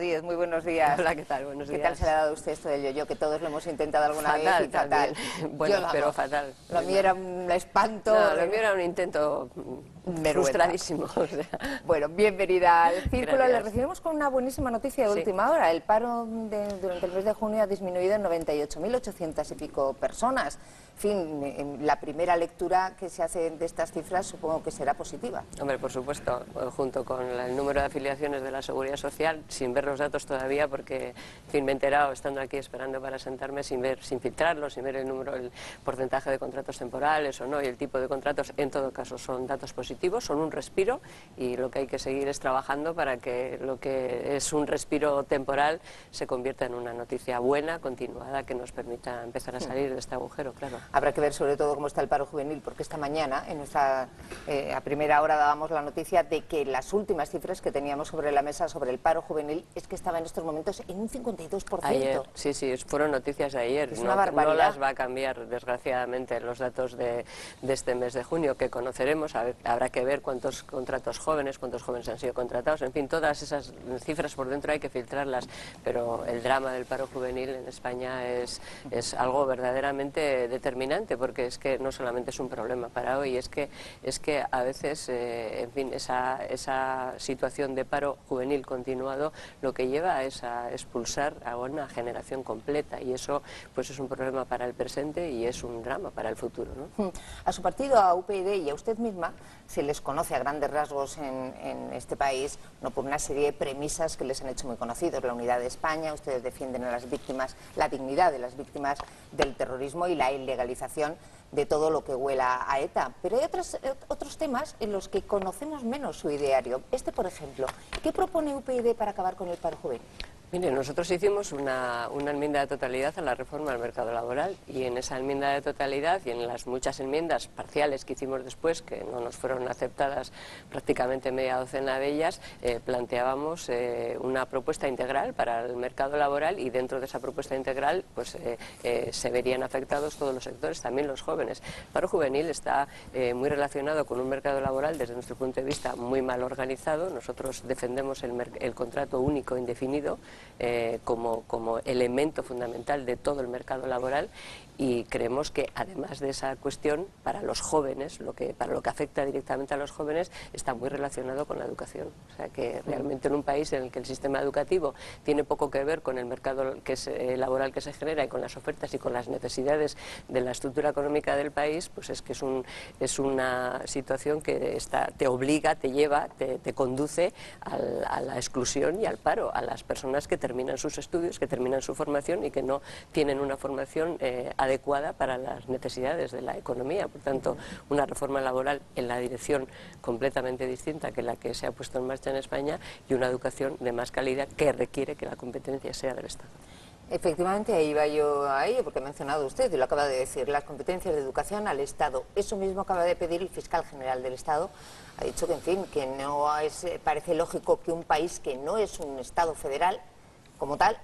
Díez, muy buenos días. Hola, ¿qué tal? Buenos días. ¿Qué tal se le ha dado a usted esto del yo-yo? Que todos lo hemos intentado alguna vez y Fatal. Bueno, pero fatal. Lo mío era un espanto. No, lo mío era un intento frustradísimo. O sea. Bueno, bienvenida al Círculo. Gracias. Le recibimos con una buenísima noticia de última hora. El paro durante el mes de junio ha disminuido en 98.800 y pico personas. En fin, la primera lectura que se hace de estas cifras supongo que será positiva. Hombre, por supuesto, junto con el número de afiliaciones de la Seguridad Social, sin ver los datos todavía, porque en fin, me he enterado estando aquí esperando para sentarme sin filtrarlos, sin ver el porcentaje de contratos temporales o no, y el tipo de contratos. En todo caso son datos positivos, son un respiro, y lo que hay que seguir es trabajando para que lo que es un respiro temporal se convierta en una noticia buena, continuada, que nos permita empezar a salir de este agujero, claro. Habrá que ver sobre todo cómo está el paro juvenil, porque esta mañana, en nuestra a primera hora, dábamos la noticia de que las últimas cifras que teníamos sobre la mesa sobre el paro juvenil es que estaba en estos momentos en un 52%. Ayer, sí, fueron noticias de ayer. Es una barbaridad. No las va a cambiar, desgraciadamente, los datos de este mes de junio, que conoceremos. Habrá que ver cuántos contratos jóvenes, cuántos jóvenes han sido contratados. En fin, todas esas cifras por dentro hay que filtrarlas. Pero el drama del paro juvenil en España es algo verdaderamente determinante, porque es que no solamente es un problema para hoy, es que a veces, en fin, esa situación de paro juvenil continuado lo que lleva es a expulsar a una generación completa, y eso pues es un problema para el presente y es un drama para el futuro, ¿no? A su partido, a UPyD y a usted misma se les conoce a grandes rasgos en este país, no por una serie de premisas que les han hecho muy conocidos: la unidad de España, ustedes defienden a las víctimas, la dignidad de las víctimas del terrorismo y la ilegalización de todo lo que huela a ETA. Pero hay otros temas en los que conocemos menos su ideario. Por ejemplo, ¿qué propone UPyD para acabar con el paro juvenil? Mire, nosotros hicimos una enmienda de totalidad a la reforma del mercado laboral, y en esa enmienda de totalidad y en las muchas enmiendas parciales que hicimos después, que no nos fueron aceptadas prácticamente media docena de ellas, planteábamos una propuesta integral para el mercado laboral, y dentro de esa propuesta integral pues se verían afectados todos los sectores, también los jóvenes. El paro juvenil está muy relacionado con un mercado laboral, desde nuestro punto de vista, muy mal organizado. Nosotros defendemos el contrato único indefinido como elemento fundamental de todo el mercado laboral, y creemos que, además de esa cuestión, para los jóvenes, para lo que afecta directamente a los jóvenes, está muy relacionado con la educación. O sea que realmente en un país en el que el sistema educativo tiene poco que ver con el mercado laboral que se genera, y con las ofertas y con las necesidades de la estructura económica del país, pues es que es una situación que te obliga, te lleva, te conduce a la exclusión y al paro, a las personas que terminan sus estudios, que terminan su formación y que no tienen una formación adecuada para las necesidades de la economía. Por tanto, una reforma laboral en la dirección completamente distinta que la que se ha puesto en marcha en España, y una educación de más calidad que requiere que la competencia sea del Estado. Efectivamente, ahí iba yo a ello, porque ha mencionado usted, y lo acaba de decir, las competencias de educación al Estado. Eso mismo acaba de pedir el fiscal general del Estado. Ha dicho que, en fin, que no parece lógico que un país que no es un Estado federal como tal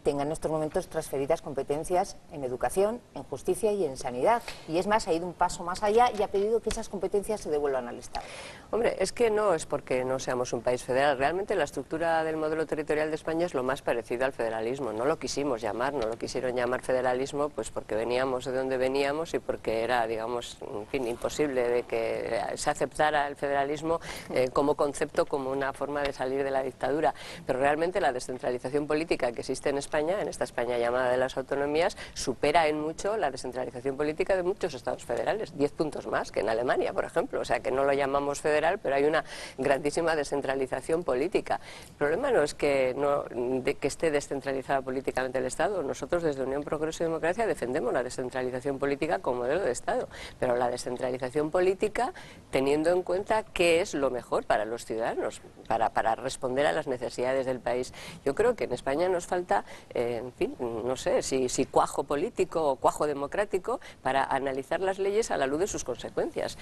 tenga en estos momentos transferidas competencias en educación, en justicia y en sanidad. Y es más, ha ido un paso más allá y ha pedido que esas competencias se devuelvan al Estado. Hombre, es que no es porque no seamos un país federal. Realmente la estructura del modelo territorial de España es lo más parecido al federalismo. No lo quisimos llamar, no lo quisieron llamar federalismo, pues porque veníamos de donde veníamos y porque era, digamos, en fin, imposible de que se aceptara el federalismo como concepto, como una forma de salir de la dictadura. Pero realmente la descentralización política que existe en España, en esta España llamada de las autonomías, supera en mucho la descentralización política de muchos estados federales, 10 puntos más que en Alemania, por ejemplo. O sea, que no lo llamamos federal, pero hay una grandísima descentralización política. El problema no es que esté descentralizada políticamente el Estado. Nosotros, desde Unión Progreso y Democracia, defendemos la descentralización política como modelo de Estado, pero la descentralización política teniendo en cuenta qué es lo mejor para los ciudadanos, para responder a las necesidades del país. Yo creo que en España nos falta en fin, no sé, si cuajo político o cuajo democrático para analizar las leyes a la luz de sus consecuencias.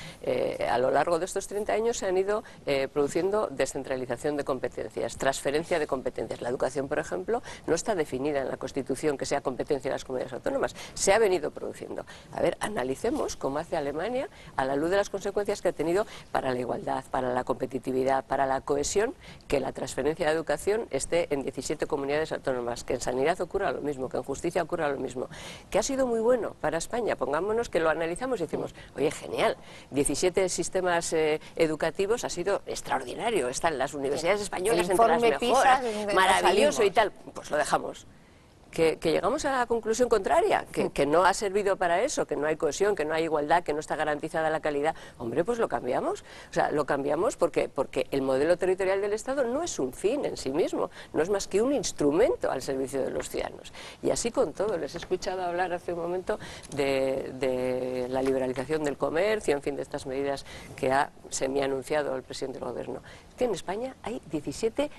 A lo largo de estos 30 años se han ido produciendo descentralización de competencias, transferencia de competencias. La educación, por ejemplo, no está definida en la Constitución que sea competencia de las comunidades autónomas, se ha venido produciendo. A ver, analicemos cómo hace Alemania a la luz de las consecuencias que ha tenido para la igualdad, para la competitividad, para la cohesión, que la transferencia de educación esté en 17 comunidades autónomas, que en sanidad ocurra lo mismo, que en justicia ocurra lo mismo, que ha sido muy bueno para España. Pongámonos que lo analizamos y decimos, oye, genial, 17 sistemas educativos ha sido extraordinario, están las universidades españolas entre las mejores, maravilloso y tal, pues lo dejamos. Que llegamos a la conclusión contraria, que no ha servido para eso, que no hay cohesión, que no hay igualdad, que no está garantizada la calidad, hombre, pues lo cambiamos. O sea, lo cambiamos porque el modelo territorial del Estado no es un fin en sí mismo, no es más que un instrumento al servicio de los ciudadanos. Y así con todo, les he escuchado hablar hace un momento de la liberalización del comercio, en fin, de estas medidas que ha semi-anunciado el presidente del Gobierno. Que en España hay 17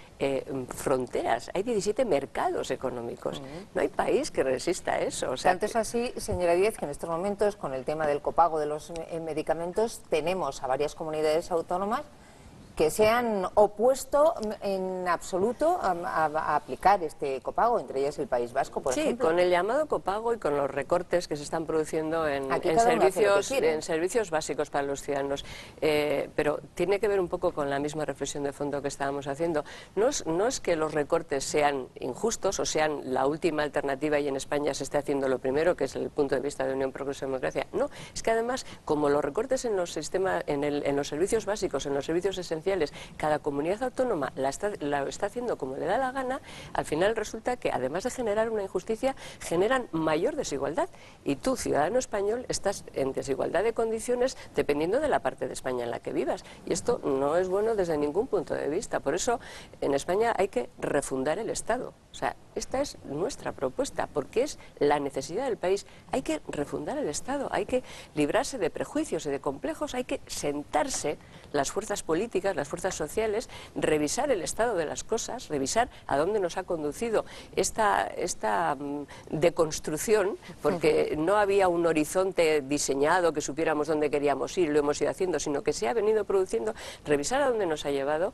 fronteras, hay 17 mercados económicos. No hay país que resista a eso. O sea, tanto es así, señora Díez, que en estos momentos, con el tema del copago de los medicamentos, tenemos a varias comunidades autónomas que se han opuesto en absoluto a aplicar este copago, entre ellas el País Vasco, por ejemplo. Sí, con el llamado copago y con los recortes que se están produciendo en servicios básicos para los ciudadanos. Pero tiene que ver un poco con la misma reflexión de fondo que estábamos haciendo. No es que los recortes sean injustos o sean la última alternativa y en España se esté haciendo lo primero, que es el punto de vista de Unión Progreso y Democracia. No, es que además, como los recortes en los servicios básicos, en los servicios esenciales, cada comunidad autónoma lo está haciendo como le da la gana, al final resulta que además de generar una injusticia, generan mayor desigualdad. Y tú, ciudadano español, estás en desigualdad de condiciones dependiendo de la parte de España en la que vivas. Y esto no es bueno desde ningún punto de vista. Por eso, en España hay que refundar el Estado. O sea, esta es nuestra propuesta, porque es la necesidad del país. Hay que refundar el Estado, hay que librarse de prejuicios y de complejos, hay que sentarse las fuerzas políticas, las fuerzas sociales, revisar el estado de las cosas, revisar a dónde nos ha conducido esta deconstrucción, porque no había un horizonte diseñado que supiéramos dónde queríamos ir, lo hemos ido haciendo, sino que se ha venido produciendo, revisar a dónde nos ha llevado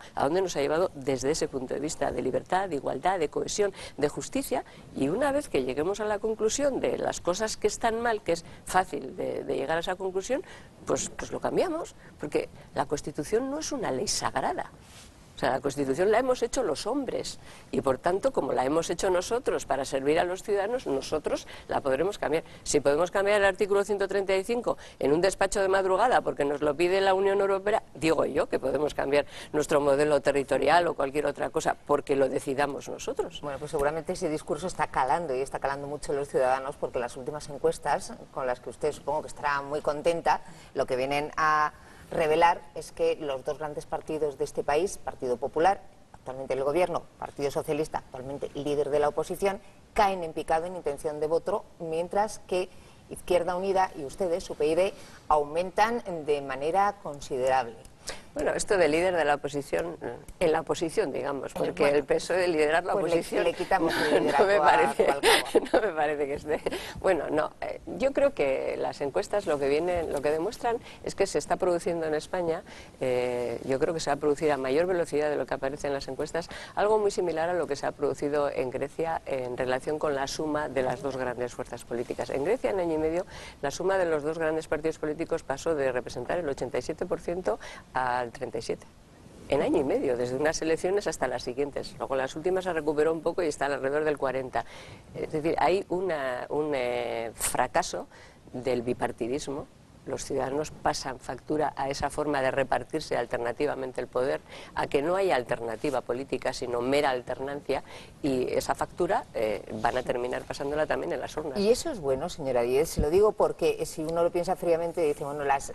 desde ese punto de vista de libertad, de igualdad, de cohesión, de justicia, y una vez que lleguemos a la conclusión de las cosas que están mal, que es fácil de llegar a esa conclusión, pues lo cambiamos, porque la Constitución no es una ley sagrada. O sea, la Constitución la hemos hecho los hombres y, por tanto, como la hemos hecho nosotros para servir a los ciudadanos, nosotros la podremos cambiar. Si podemos cambiar el artículo 135 en un despacho de madrugada porque nos lo pide la Unión Europea, digo yo que podemos cambiar nuestro modelo territorial o cualquier otra cosa porque lo decidamos nosotros. Bueno, pues seguramente ese discurso está calando y está calando mucho en los ciudadanos, porque las últimas encuestas, con las que usted supongo que estará muy contenta, lo que vienen a revelar es que los dos grandes partidos de este país, Partido Popular, actualmente el Gobierno, Partido Socialista, actualmente líder de la oposición, caen en picado en intención de voto, mientras que Izquierda Unida y ustedes, UPyD, aumentan de manera considerable. Bueno, esto de líder de la oposición, en la oposición, digamos, porque el peso de liderar la oposición le quitamos el liderazgo no me parece que esté. Bueno, no, yo creo que las encuestas lo que demuestran es que se está produciendo en España, yo creo que se va a producir a mayor velocidad de lo que aparece en las encuestas, algo muy similar a lo que se ha producido en Grecia en relación con la suma de las dos grandes fuerzas políticas. En Grecia, en año y medio, la suma de los dos grandes partidos políticos pasó de representar el 87% al 37%. En año y medio, desde unas elecciones hasta las siguientes. Luego las últimas se recuperó un poco y está alrededor del 40%. Es decir, hay un fracaso del bipartidismo. Los ciudadanos pasan factura a esa forma de repartirse alternativamente el poder, a que no hay alternativa política, sino mera alternancia, y esa factura van a terminar pasándola también en las urnas. Y eso es bueno, señora Díez, se lo digo porque si uno lo piensa fríamente, dice, bueno, las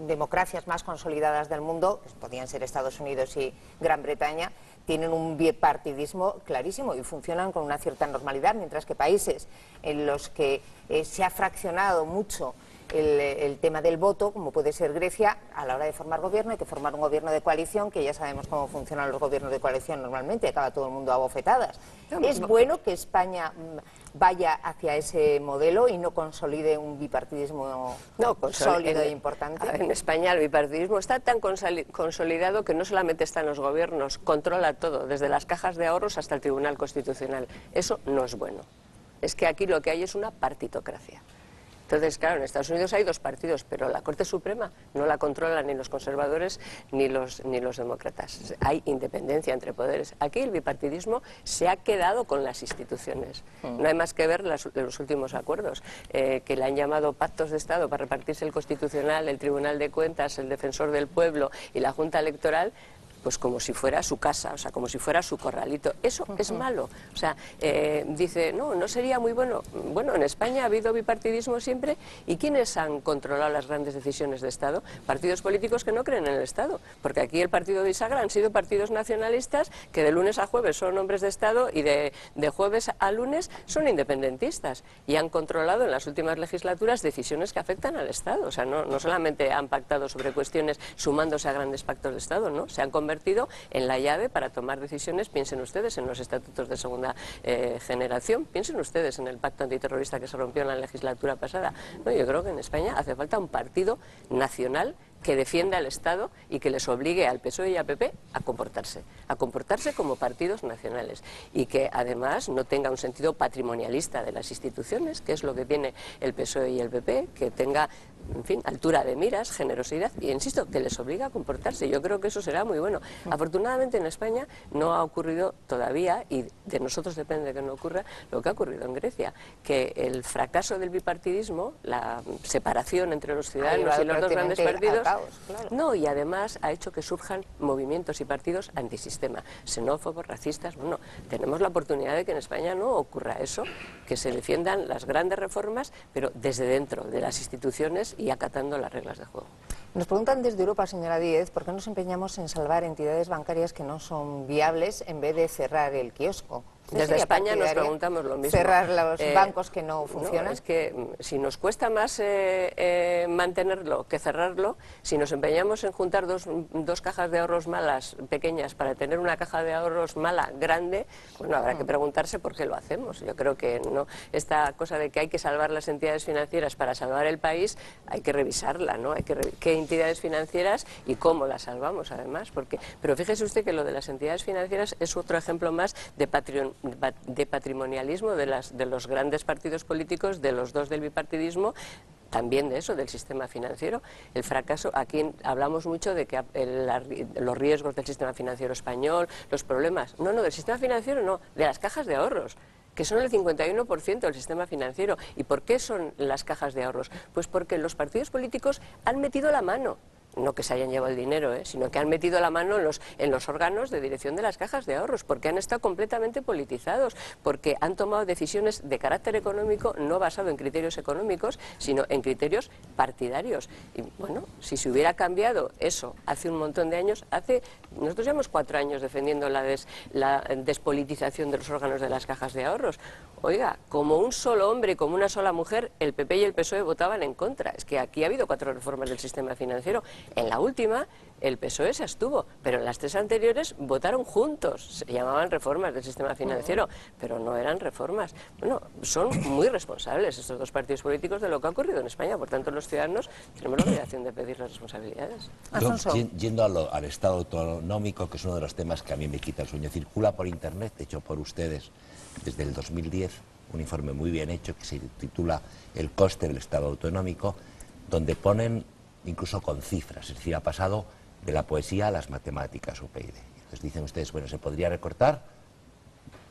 democracias más consolidadas del mundo, pues podían ser Estados Unidos y Gran Bretaña, tienen un bipartidismo clarísimo y funcionan con una cierta normalidad, mientras que países en los que se ha fraccionado mucho el tema del voto, como puede ser Grecia, a la hora de formar gobierno hay que formar un gobierno de coalición, que ya sabemos cómo funcionan los gobiernos de coalición normalmente, acaba todo el mundo a bofetadas. ¿Es bueno que España vaya hacia ese modelo y no consolide un bipartidismo sólido e importante? En España el bipartidismo está tan consolidado que no solamente está en los gobiernos, controla todo, desde las cajas de ahorros hasta el Tribunal Constitucional. Eso no es bueno. Es que aquí lo que hay es una partitocracia. Entonces, claro, en Estados Unidos hay dos partidos, pero la Corte Suprema no la controlan ni los conservadores ni los demócratas. Hay independencia entre poderes. Aquí el bipartidismo se ha quedado con las instituciones. No hay más que ver los últimos acuerdos, que le han llamado pactos de Estado para repartirse el Constitucional, el Tribunal de Cuentas, el Defensor del Pueblo y la Junta Electoral, pues como si fuera su casa, o sea, como si fuera su corralito. Eso es malo. O sea, dice, no sería muy bueno. Bueno, en España ha habido bipartidismo siempre, ¿y quiénes han controlado las grandes decisiones de Estado? Partidos políticos que no creen en el Estado, porque aquí el partido bisagra han sido partidos nacionalistas que de lunes a jueves son hombres de Estado y de jueves a lunes son independentistas, y han controlado en las últimas legislaturas decisiones que afectan al Estado. O sea, no solamente han pactado sobre cuestiones sumándose a grandes pactos de Estado, ¿no? Se han convertido en la llave para tomar decisiones. Piensen ustedes en los estatutos de segunda generación, piensen ustedes en el pacto antiterrorista que se rompió en la legislatura pasada. No, yo creo que en España hace falta un partido nacional que defienda al Estado y que les obligue al PSOE y al PP a comportarse como partidos nacionales, y que además no tenga un sentido patrimonialista de las instituciones, que es lo que tiene el PSOE y el PP, que tenga, en fin, altura de miras, generosidad, y insisto, que les obliga a comportarse. Yo creo que eso será muy bueno. Afortunadamente en España no ha ocurrido todavía, y de nosotros depende de que no ocurra, lo que ha ocurrido en Grecia, que el fracaso del bipartidismo, la separación entre los ciudadanos y los dos grandes partidos, claro. No, y además ha hecho que surjan movimientos y partidos antisistema, xenófobos, racistas. Bueno, tenemos la oportunidad de que en España no ocurra eso, que se defiendan las grandes reformas, pero desde dentro de las instituciones y acatando las reglas de juego. Nos preguntan desde Europa, señora Díez, ¿por qué nos empeñamos en salvar entidades bancarias que no son viables en vez de cerrar el kiosco? Desde España nos preguntamos lo mismo. ¿Cerrar los bancos que no funcionan? No, es que si nos cuesta más mantenerlo que cerrarlo, si nos empeñamos en juntar dos cajas de ahorros malas, pequeñas, para tener una caja de ahorros mala, grande, bueno, habrá que preguntarse por qué lo hacemos. Yo creo que no, esta cosa de que hay que salvar las entidades financieras para salvar el país, hay que revisarla, ¿no? Hay que qué entidades financieras y cómo las salvamos, además. Pero fíjese usted que lo de las entidades financieras es otro ejemplo más de patrimonialismo de los grandes partidos políticos, de los dos del bipartidismo, también de eso, del sistema financiero. El fracaso, aquí hablamos mucho de que los riesgos del sistema financiero español, los problemas, no, del sistema financiero no, de las cajas de ahorros, que son el 51% del sistema financiero. ¿Y por qué son las cajas de ahorros? Pues porque los partidos políticos han metido la mano. No que se hayan llevado el dinero, sino que han metido la mano en los órganos de dirección de las cajas de ahorros, porque han estado completamente politizados, porque han tomado decisiones de carácter económico no basado en criterios económicos, sino en criterios partidarios. Y bueno, si se hubiera cambiado eso hace un montón de años, nosotros llevamos 4 años defendiendo la despolitización de los órganos de las cajas de ahorros. Oiga, como un solo hombre y como una sola mujer, el PP y el PSOE votaban en contra. Es que aquí ha habido 4 reformas del sistema financiero. En la última, el PSOE se abstuvo, pero en las 3 anteriores votaron juntos. Se llamaban reformas del sistema financiero, pero no eran reformas. Bueno, son muy responsables estos dos partidos políticos de lo que ha ocurrido en España. Por tanto, los ciudadanos tenemos la obligación de pedir las responsabilidades. Yendo al Estado autonómico, que es uno de los temas que a mí me quita el sueño, circula por Internet, hecho por ustedes desde el 2010, un informe muy bien hecho que se titula El coste del Estado autonómico, donde ponen incluso con cifras, es decir, ha pasado de la poesía a las matemáticas, UPyD. Entonces dicen ustedes, bueno, se podría recortar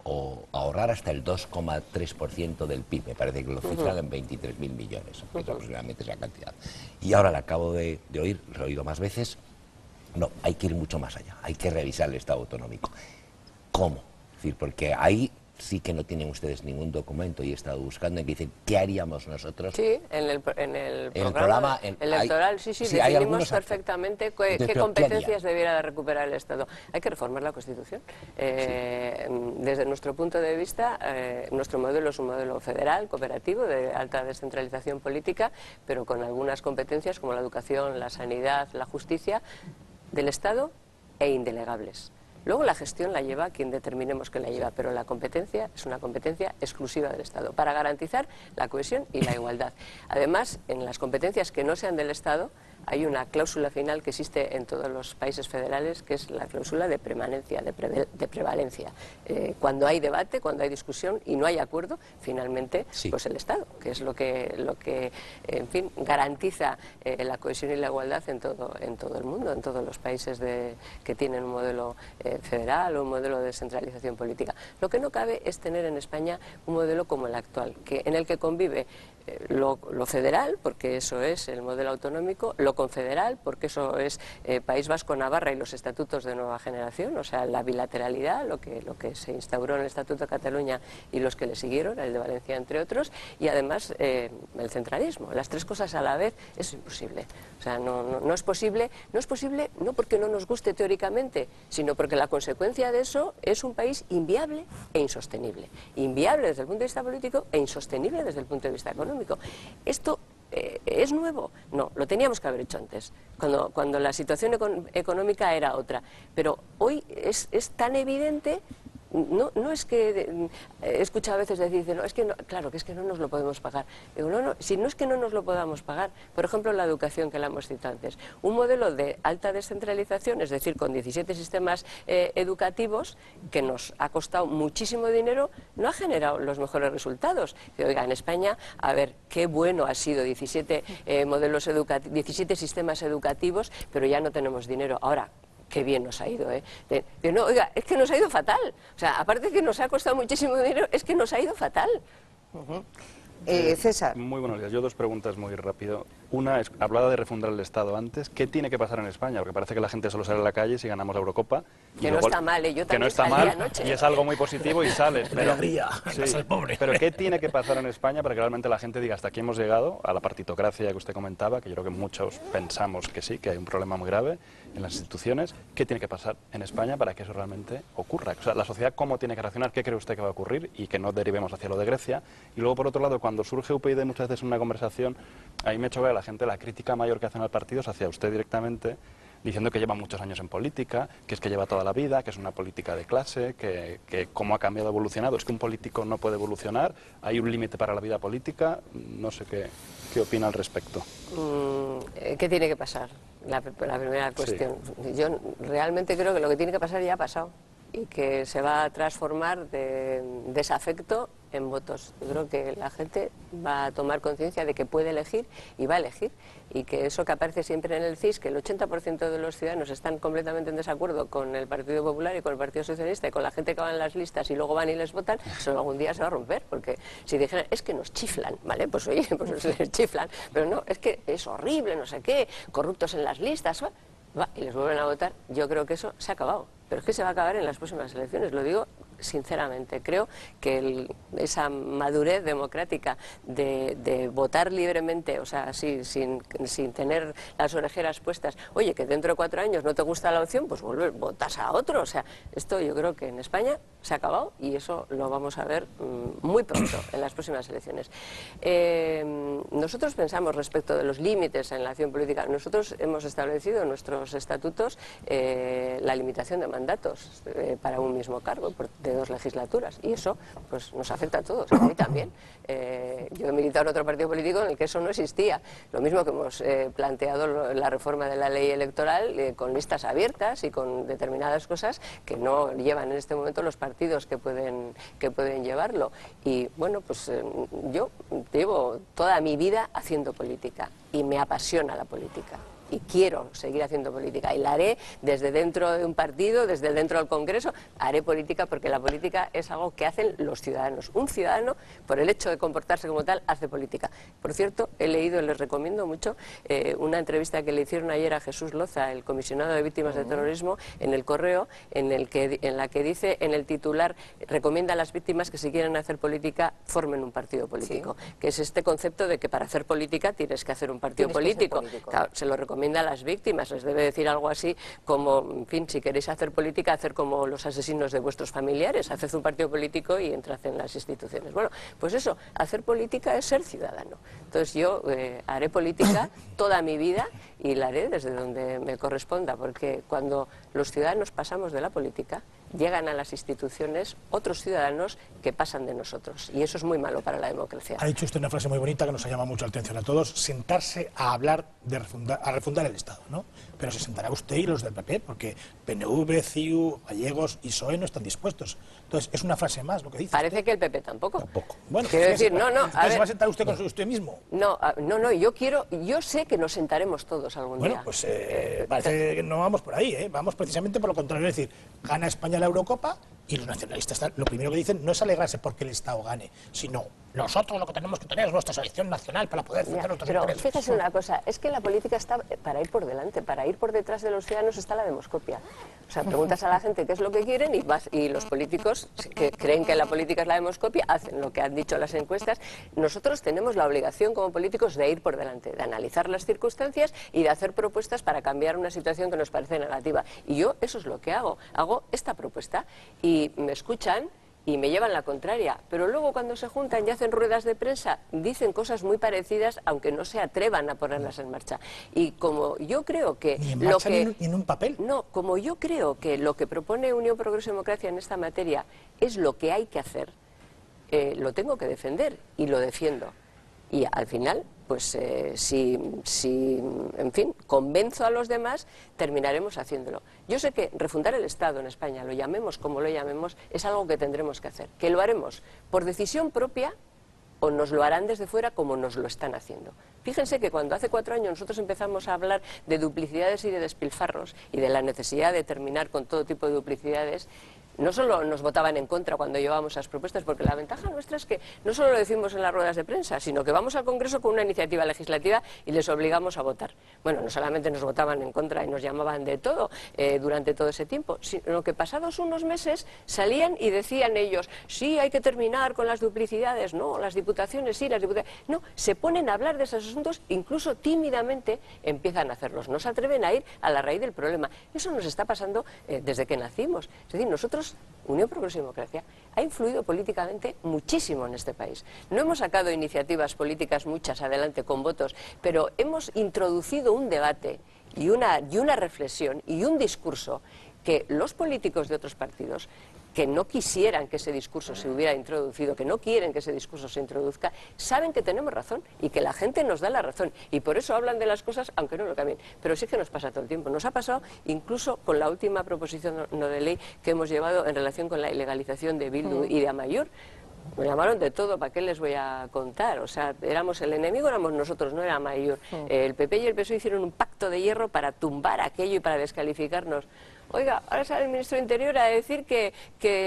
o ahorrar hasta el 2,3% del PIB, me parece que lo cifran en 23.000 millones, que es aproximadamente esa cantidad. Y ahora la acabo de oír, lo he oído más veces, no, hay que ir mucho más allá, hay que revisar el Estado autonómico. ¿Cómo? Es decir, porque ahí sí que no tienen ustedes ningún documento y he estado buscando en que dicen ¿qué haríamos nosotros? Sí, en el programa electoral, sí, definimos perfectamente qué competencias debiera de recuperar el Estado. Hay que reformar la Constitución. Desde nuestro punto de vista, nuestro modelo es un modelo federal, cooperativo, de alta descentralización política, pero con algunas competencias como la educación, la sanidad, la justicia del Estado e indelegables. Luego la gestión la lleva quien determinemos que la lleva, pero la competencia es una competencia exclusiva del Estado para garantizar la cohesión y la igualdad. Además, en las competencias que no sean del Estado, hay una cláusula final que existe en todos los países federales, que es la cláusula de permanencia, de prevalencia. Cuando hay debate, cuando hay discusión y no hay acuerdo, finalmente, pues el Estado, que es lo que en fin, garantiza la cohesión y la igualdad en todo el mundo, en todos los países que tienen un modelo federal o un modelo de descentralización política. Lo que no cabe es tener en España un modelo como el actual, en el que convive lo federal, porque eso es el modelo autonómico, lo confederal, porque eso es País Vasco, Navarra y los estatutos de nueva generación, o sea, la bilateralidad, lo que se instauró en el Estatuto de Cataluña y los que le siguieron, el de Valencia entre otros, y además el centralismo. Las tres cosas a la vez es imposible. O sea, no es posible, no porque no nos guste teóricamente, sino porque la consecuencia de eso es un país inviable e insostenible. Inviable desde el punto de vista político e insostenible desde el punto de vista económico. ¿Esto es nuevo? No, lo teníamos que haber hecho antes, cuando la situación económica era otra. Pero hoy es tan evidente. No es que he escuchado a veces decir, no, es que no, claro, que es que no nos lo podemos pagar. Digo, no, si no es que no nos lo podamos pagar, por ejemplo, la educación que la hemos citado antes, un modelo de alta descentralización, es decir, con 17 sistemas educativos, que nos ha costado muchísimo dinero, no ha generado los mejores resultados. Oiga, en España, a ver, qué bueno ha sido 17 sistemas educativos, pero ya no tenemos dinero. Ahora, qué bien nos ha ido, ¿eh? Pero no, oiga, es que nos ha ido fatal. O sea, aparte de que nos ha costado muchísimo dinero, es que nos ha ido fatal. César. Muy buenos días. Yo dos preguntas muy rápido. Una, hablaba de refundar el Estado antes. ¿Qué tiene que pasar en España? Porque parece que la gente solo sale a la calle si ganamos la Eurocopa. Que no está mal, yo también que no está salí mal, anoche. y es algo muy positivo y sales. Pero, sí, el pobre. Pero ¿qué tiene que pasar en España para que realmente la gente diga hasta aquí hemos llegado, a la partitocracia que usted comentaba, que yo creo que muchos pensamos que sí, que hay un problema muy grave en las instituciones? ¿Qué tiene que pasar en España para que eso realmente ocurra? O sea, la sociedad, ¿cómo tiene que reaccionar? ¿Qué cree usted que va a ocurrir? Y que no derivemos hacia lo de Grecia. Y luego, por otro lado, cuando surge UPyD muchas veces en una conversación, ahí me choca a la gente la crítica mayor que hacen al partido es hacia usted directamente, diciendo que lleva muchos años en política, que es que lleva toda la vida, que es una política de clase, que cómo ha cambiado, evolucionado. Es que un político no puede evolucionar, hay un límite para la vida política. No sé qué opina al respecto. ¿Qué tiene que pasar? La primera cuestión. Sí. Yo realmente creo que lo que tiene que pasar ya ha pasado y que se va a transformar de desafecto en votos. Yo creo que la gente va a tomar conciencia de que puede elegir y va a elegir, y que eso que aparece siempre en el CIS, que el 80% de los ciudadanos están completamente en desacuerdo con el Partido Popular y con el Partido Socialista y con la gente que va en las listas y luego van y les votan, eso algún día se va a romper, porque si dijeran, es que nos chiflan, ¿vale? Pues oye, pues les chiflan, pero no, es que es horrible, no sé qué, corruptos en las listas, y les vuelven a votar. Yo creo que eso se ha acabado, pero es que se va a acabar en las próximas elecciones, lo digo sinceramente. Creo que esa madurez democrática de votar libremente, o sea, sin tener las orejeras puestas, oye, que dentro de 4 años no te gusta la opción, pues votas a otro. O sea, esto yo creo que en España se ha acabado y eso lo vamos a ver muy pronto en las próximas elecciones. Nosotros pensamos respecto de los límites en la acción política, nosotros hemos establecido en nuestros estatutos la limitación de mandatos para un mismo cargo de 2 legislaturas, y eso pues nos afecta a todos, a mí también. Yo he militado en otro partido político en el que eso no existía. Lo mismo que hemos planteado la reforma de la ley electoral con listas abiertas y con determinadas cosas que no llevan en este momento los partidos que pueden llevarlo. Y bueno, pues yo llevo toda mi vida haciendo política y me apasiona la política. Y quiero seguir haciendo política y la haré desde dentro de un partido, desde dentro del Congreso. Haré política porque la política es algo que hacen los ciudadanos. Un ciudadano, por el hecho de comportarse como tal, hace política. Por cierto, he leído, les recomiendo mucho, una entrevista que le hicieron ayer a Jesús Loza, el comisionado de víctimas de terrorismo, en El Correo, en la que dice, en el titular, recomienda a las víctimas que si quieren hacer política, formen un partido político. Sí. Que es este concepto de que para hacer política tienes que hacer un partido político. Claro, se lo recomiendo encomienda a las víctimas, les debe decir algo así como, en fin, si queréis hacer política, hacer como los asesinos de vuestros familiares, haced un partido político y entrad en las instituciones. Bueno, pues eso, hacer política es ser ciudadano. Entonces yo haré política toda mi vida y la haré desde donde me corresponda, porque cuando los ciudadanos pasamos de la política, llegan a las instituciones otros ciudadanos que pasan de nosotros, y eso es muy malo para la democracia. Ha dicho usted una frase muy bonita que nos llama mucho la atención a todos: sentarse a hablar de refundar el Estado, ¿no? Pero se sentará usted y los del PP, porque PNV, CiU, Gallegos y PSOE no están dispuestos. Entonces, es una frase más lo que dice. Parece que el PP tampoco. Tampoco. Bueno, quiero decir, no, entonces ¿se va a sentar usted con usted mismo? No, yo sé que nos sentaremos todos algún día. Bueno, pues parece que no vamos por ahí, ¿eh? Vamos precisamente por lo contrario, es decir, gana España la Eurocopa y los nacionalistas lo primero que dicen no es alegrarse porque el Estado gane, sino nosotros lo que tenemos que tener es nuestra selección nacional para poder defender nuestros intereses. Pero fíjese una cosa, es que la política está para ir por delante, para ir por detrás de los ciudadanos está la demoscopia. O sea, preguntas a la gente qué es lo que quieren y los políticos que creen que la política es la demoscopia hacen lo que han dicho las encuestas. Nosotros tenemos la obligación como políticos de ir por delante, de analizar las circunstancias y de hacer propuestas para cambiar una situación que nos parece negativa. Y yo eso es lo que hago esta propuesta y me escuchan y me llevan la contraria, pero luego cuando se juntan y hacen ruedas de prensa dicen cosas muy parecidas, aunque no se atrevan a ponerlas en marcha. Y como yo creo que ni en marcha ni en un papel. No, como yo creo que lo que propone Unión Progreso y Democracia en esta materia es lo que hay que hacer, lo tengo que defender y lo defiendo. Y al final, pues si en fin, convenzo a los demás, terminaremos haciéndolo. Yo sé que refundar el Estado en España, lo llamemos como lo llamemos, es algo que tendremos que hacer, que lo haremos por decisión propia o nos lo harán desde fuera como nos lo están haciendo. Fíjense que cuando hace 4 años nosotros empezamos a hablar de duplicidades y de despilfarros y de la necesidad de terminar con todo tipo de duplicidades, no solo nos votaban en contra cuando llevábamos esas propuestas, porque la ventaja nuestra es que no solo lo decimos en las ruedas de prensa, sino que vamos al Congreso con una iniciativa legislativa y les obligamos a votar. Bueno, no solamente nos votaban en contra y nos llamaban de todo durante todo ese tiempo, sino que pasados unos meses salían y decían ellos, sí, hay que terminar con las duplicidades, no, las diputaciones sí, las diputaciones... No, se ponen a hablar de esos asuntos, incluso tímidamente empiezan a hacerlos, no se atreven a ir a la raíz del problema. Eso nos está pasando desde que nacimos. Es decir, nosotros, Unión Progreso y Democracia, ha influido políticamente muchísimo en este país. No hemos sacado iniciativas políticas muchas adelante con votos, pero hemos introducido un debate y una reflexión y un discurso que los políticos de otros partidos que no quisieran que ese discurso se hubiera introducido, que no quieren que ese discurso se introduzca, saben que tenemos razón y que la gente nos da la razón y por eso hablan de las cosas aunque no lo cambien. Pero sí que nos pasa todo el tiempo. Nos ha pasado incluso con la última proposición no de ley que hemos llevado en relación con la ilegalización de Bildu y de Amaiur. Me llamaron de todo, ¿para qué les voy a contar? O sea, el enemigo éramos nosotros, no era Amaiur. El PP y el PSOE hicieron un pacto de hierro para tumbar aquello y para descalificarnos. Oiga, ahora sale el ministro de Interior a decir que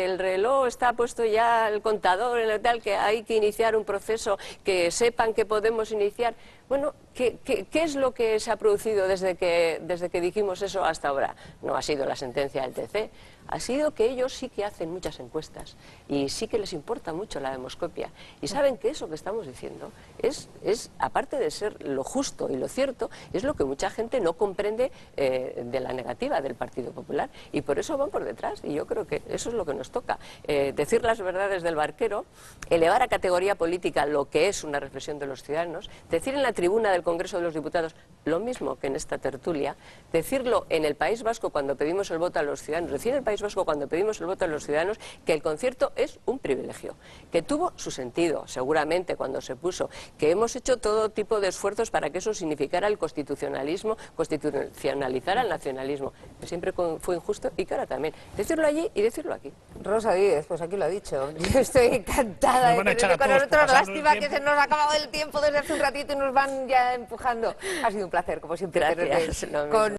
el reloj está puesto ya, el contador, en el tal, que hay que iniciar un proceso, que sepan que podemos iniciar. Bueno, ¿qué es lo que se ha producido desde que dijimos eso hasta ahora? No ha sido la sentencia del TC, ha sido que ellos sí que hacen muchas encuestas y sí que les importa mucho la demoscopia. Y saben que eso que estamos diciendo es aparte de ser lo justo y lo cierto, es lo que mucha gente no comprende de la negativa del Partido Popular. Y por eso van por detrás. Y yo creo que eso es lo que nos toca. Decir las verdades del barquero, elevar a categoría política lo que es una reflexión de los ciudadanos, decir en la tribuna del Congreso de los Diputados lo mismo que en esta tertulia, decirlo en el País Vasco cuando pedimos el voto a los ciudadanos, decir en el País Vasco cuando pedimos el voto a los ciudadanos que el concierto es un privilegio, que tuvo su sentido seguramente cuando se puso, que hemos hecho todo tipo de esfuerzos para que eso significara el constitucionalismo, constitucionalizara el nacionalismo, que siempre fue injusto y que ahora también. Decirlo allí y decirlo aquí. Rosa Díez, pues aquí lo ha dicho. Yo estoy encantada de tener con nosotros. Lástima que se nos ha acabado el tiempo desde hace un ratito y nos van ya empujando. Ha sido un placer, como siempre, tenerte con